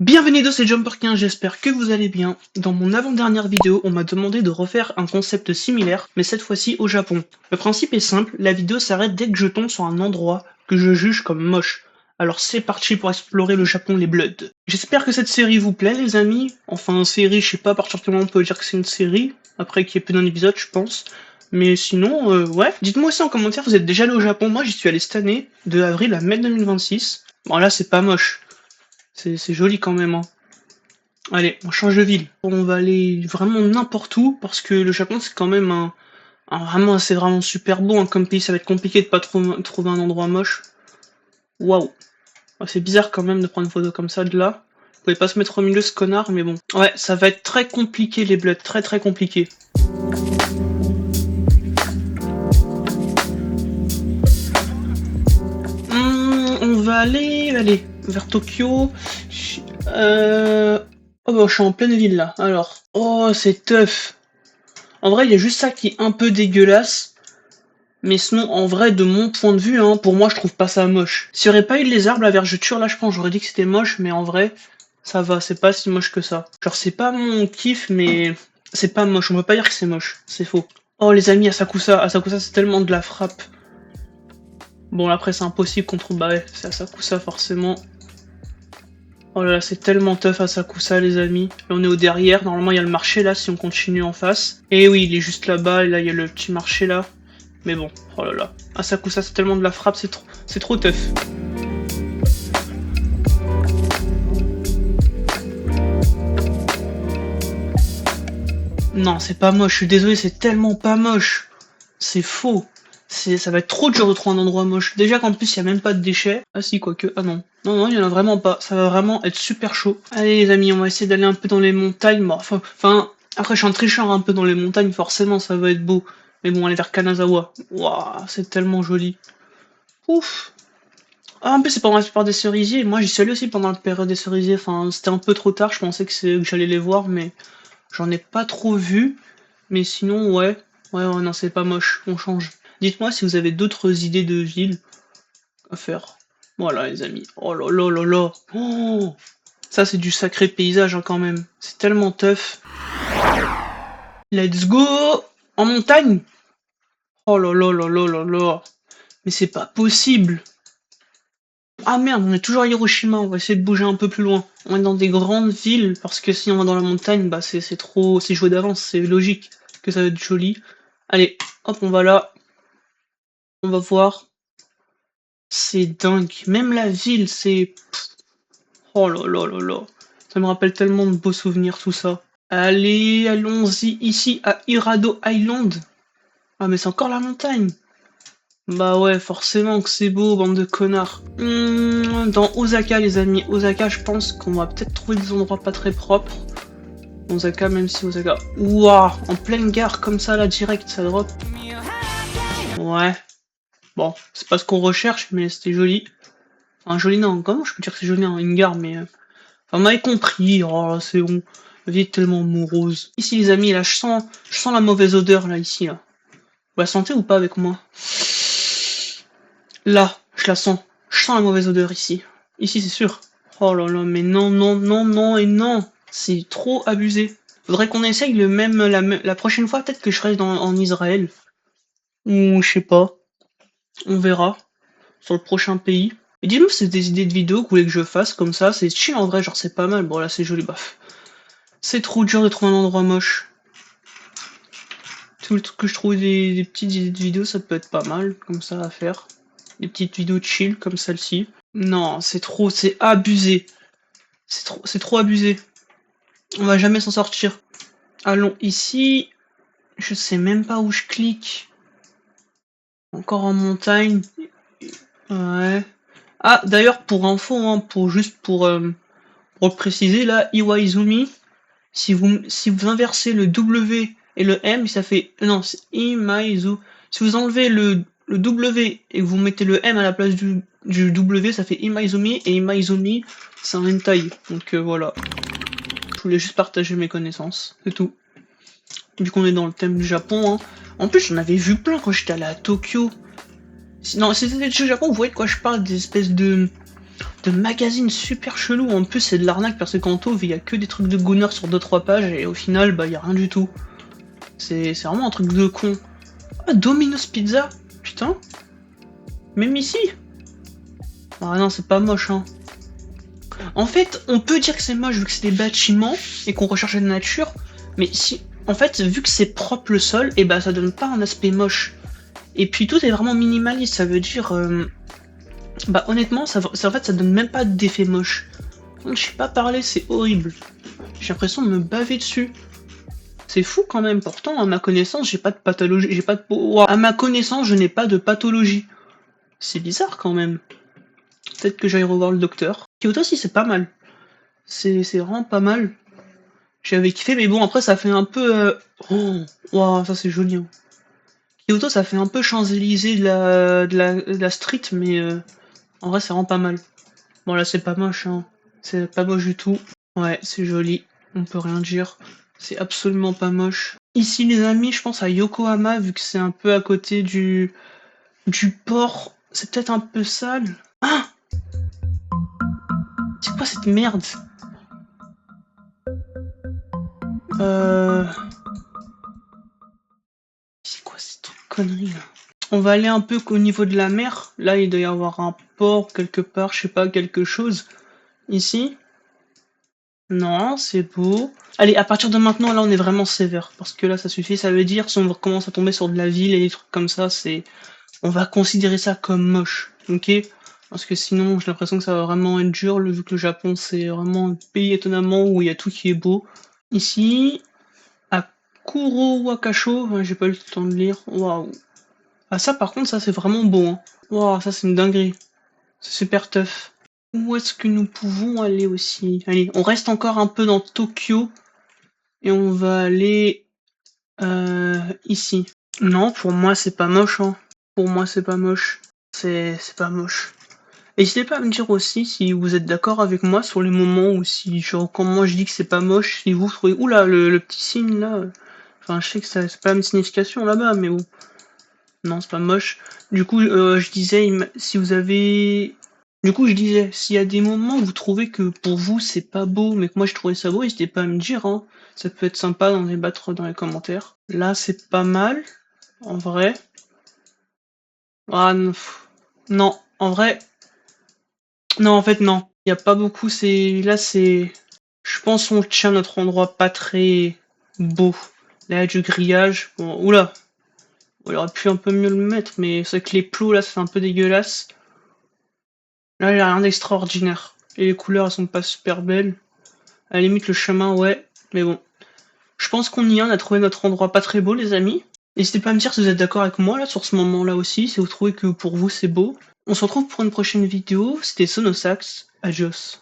Bienvenue dans c'est Jumperkin, j'espère que vous allez bien. Dans mon avant-dernière vidéo, on m'a demandé de refaire un concept similaire, mais cette fois-ci au Japon. Le principe est simple, la vidéo s'arrête dès que je tombe sur un endroit que je juge comme moche. Alors c'est parti pour explorer le Japon les Bloods. J'espère que cette série vous plaît les amis. Enfin série, je sais pas à partir de quel moment on peut dire que c'est une série, après qu'il y ait plus d'un épisode je pense. Mais sinon, ouais. Dites-moi aussi en commentaire, vous êtes déjà allé au Japon. Moi j'y suis allé cette année, de avril à mai 2026. Bon là c'est pas moche. C'est joli quand même, hein. Allez, on change de ville. On va aller vraiment n'importe où, parce que le Japon, c'est quand même c'est vraiment super beau, hein, comme pays. Ça va être compliqué de pas trouver un endroit moche. Waouh. Ah, c'est bizarre quand même de prendre une photo comme ça de là. Vous pouvez pas se mettre au milieu, ce connard, mais bon. Ouais, ça va être très compliqué, les Bloods. Très très compliqué. On va aller vers Tokyo. Oh bah, je suis en pleine ville là. Alors, oh, c'est tough. En vrai, il y a juste ça qui est un peu dégueulasse. Mais sinon, en vrai, de mon point de vue, hein, pour moi, je trouve pas ça moche. S'il y aurait pas eu les arbres, la vergeture, là, je pense, j'aurais dit que c'était moche, mais en vrai, ça va, c'est pas si moche que ça. Genre, c'est pas mon kiff, mais c'est pas moche. On peut pas dire que c'est moche, c'est faux. Oh, les amis, Asakusa, c'est tellement de la frappe. Bon, là, après, c'est impossible contre... Bah ouais, c'est Asakusa, forcément. Oh là là, c'est tellement tough Asakusa, les amis. Là, on est au derrière. Normalement, il y a le marché, là, si on continue en face. Et oui, il est juste là-bas, et là, il y a le petit marché, là. Mais bon, oh là là. Asakusa, c'est tellement de la frappe, c'est trop tough. Non, c'est pas moche, je suis désolé, c'est tellement pas moche. C'est faux. Ça va être trop dur de trouver un endroit moche. Déjà qu'en plus, il y a même pas de déchets. Ah si, quoique. Ah non. Non, non, il y en a vraiment pas. Ça va vraiment être super chaud. Allez, les amis, on va essayer d'aller un peu dans les montagnes. Bon, enfin, après, je suis un tricheur un peu dans les montagnes, forcément, ça va être beau. Mais bon, aller vers Kanazawa. Waouh, c'est tellement joli. Ouf. Ah, en plus, c'est pendant la plupart des cerisiers. Moi, j'y suis allé aussi pendant la période des cerisiers. Enfin, c'était un peu trop tard. Je pensais que j'allais les voir, mais j'en ai pas trop vu. Mais sinon, ouais. Ouais, non, c'est pas moche. On change. Dites-moi si vous avez d'autres idées de villes à faire. Voilà, les amis. Oh là là là là. Oh, ça, c'est du sacré paysage, hein, quand même. C'est tellement tough. Let's go! En montagne? Oh là là là là là là. Mais c'est pas possible. Ah merde, on est toujours à Hiroshima, on va essayer de bouger un peu plus loin. On est dans des grandes villes, parce que si on va dans la montagne, bah c'est trop... c'est joué d'avance, c'est logique que ça va être joli. Allez, hop, on va là. On va voir. C'est dingue. Même la ville, c'est... Oh là là là là. Ça me rappelle tellement de beaux souvenirs, tout ça. Allez, allons-y ici à Hirado Island. Ah mais c'est encore la montagne. Bah ouais, forcément que c'est beau, bande de connards. Dans Osaka, les amis. Osaka, je pense qu'on va peut-être trouver des endroits pas très propres. Osaka, même si Osaka... Ouah, en pleine gare, comme ça, là, direct, ça drop. Ouais. Bon, c'est pas ce qu'on recherche, mais c'était joli. Enfin, joli, non, comment je peux dire que c'est joli, hein, une gare, mais... Enfin, vous m'avez compris, oh, c'est bon. La vie est tellement morose. Ici, les amis, là, je sens la mauvaise odeur, là, ici, là. Vous la sentez ou pas avec moi? Là, je la sens. Je sens la mauvaise odeur ici. Ici, c'est sûr. Oh là là, mais non, non, non, non et non. C'est trop abusé. Faudrait qu'on essaye le même la prochaine fois, peut-être que je serai en Israël. Ou je sais pas. On verra. Sur le prochain pays. Et dis-moi si c'est des idées de vidéos que vous voulez que je fasse comme ça. C'est chill en vrai, genre c'est pas mal. Bon là c'est joli, baf. C'est trop dur de trouver un endroit moche. Tout le truc que je trouve des petites idées de vidéos, ça peut être pas mal, comme ça à faire. Des petites vidéos chill comme celle-ci. Non, c'est abusé. C'est trop abusé. On va jamais s'en sortir. Allons ici. Je sais même pas où je clique. Encore en montagne. Ouais. Ah, d'ailleurs, pour info, hein, pour préciser, là, Iwaizumi, si vous inversez le W et le M, ça fait... Non, c'est Imaizu. Si vous enlevez le W et que vous mettez le M à la place du W, ça fait Imaizumi, et Imaizumi, c'est un hentai. Donc voilà. Je voulais juste partager mes connaissances, c'est tout. Vu qu'on est dans le thème du Japon, hein. En plus, j'en avais vu plein quand j'étais allé à Tokyo. Non, si c'était du Japon, vous voyez de quoi je parle, des espèces de... de magazines super chelous. En plus, c'est de l'arnaque parce que quand on trouve, il y a que des trucs de Gunner sur 2-3 pages et au final, bah, il y a rien du tout. C'est vraiment un truc de con. Ah, Domino's Pizza? Putain. Même ici? Ah non, c'est pas moche, hein. En fait, on peut dire que c'est moche vu que c'est des bâtiments et qu'on recherche la nature, mais si, en fait, vu que c'est propre le sol, et bah ça donne pas un aspect moche. Et puis tout est vraiment minimaliste, ça veut dire, bah honnêtement, en fait, ça donne même pas d'effet moche. Donc, je sais pas parler, c'est horrible. J'ai l'impression de me baver dessus. C'est fou quand même. Pourtant, à ma connaissance, j'ai pas de pathologie, j'ai pas de Ouah. À ma connaissance, je n'ai pas de pathologie. C'est bizarre quand même. Peut-être que j'aille revoir le docteur. Kyoto, si c'est pas mal. C'est vraiment pas mal. J'avais kiffé, mais bon, après, ça fait un peu... Oh, wow, ça c'est joli. Hein. Kyoto, ça fait un peu Champs-Élysées de la street, mais en vrai, c'est vraiment pas mal. Bon, là, c'est pas moche, hein. C'est pas moche du tout. Ouais, c'est joli. On peut rien dire. C'est absolument pas moche. Ici, les amis, je pense à Yokohama, vu que c'est un peu à côté du port. C'est peut-être un peu sale. Ah! C'est quoi cette merde? C'est quoi cette connerie là? On va aller un peu au niveau de la mer. Là, il doit y avoir un port quelque part, je sais pas, quelque chose. Ici? Non, c'est beau. Allez, à partir de maintenant, là, on est vraiment sévère. Parce que là, ça suffit. Ça veut dire, si on commence à tomber sur de la ville et des trucs comme ça, on va considérer ça comme moche. Ok? Parce que sinon, j'ai l'impression que ça va vraiment être dur, vu que le Japon, c'est vraiment un pays étonnamment où il y a tout qui est beau. Ici, à Kuro Wakasho, j'ai pas eu le temps de lire. Waouh. Ah, ça, par contre, ça, c'est vraiment beau. Hein. Waouh, ça, c'est une dinguerie. C'est super tough. Où est-ce que nous pouvons aller aussi? Allez, on reste encore un peu dans Tokyo. Et on va aller ici. Non, pour moi, c'est pas moche. Hein. Pour moi, c'est pas moche. C'est pas moche. N'hésitez pas à me dire aussi si vous êtes d'accord avec moi sur les moments où si, genre, quand moi je dis que c'est pas moche, si vous trouvez... Oula, le petit signe là... Enfin, je sais que ça c'est pas la même signification là-bas, mais bon. Non, c'est pas moche. Du coup, je disais, si vous avez... Du coup, je disais, s'il y a des moments où vous trouvez que pour vous c'est pas beau, mais que moi je trouvais ça beau, n'hésitez pas à me dire, hein. Ça peut être sympa d'en débattre dans les commentaires. Là, c'est pas mal, en vrai. Ah non, non, en vrai, non, en fait, non. Il y a pas beaucoup, là, c'est... Je pense qu'on tient notre endroit pas très beau. Là, il y a du grillage. Bon, oula, on aurait pu un peu mieux le mettre, mais c'est que les plots, là, c'est un peu dégueulasse. Là, il n'y a rien d'extraordinaire. Et les couleurs, elles sont pas super belles. À la limite, le chemin, ouais. Mais bon. Je pense qu'on y est, on a trouvé notre endroit pas très beau, les amis. N'hésitez pas à me dire si vous êtes d'accord avec moi, là, sur ce moment-là aussi, si vous trouvez que pour vous, c'est beau. On se retrouve pour une prochaine vidéo. C'était Sonosax. Adios.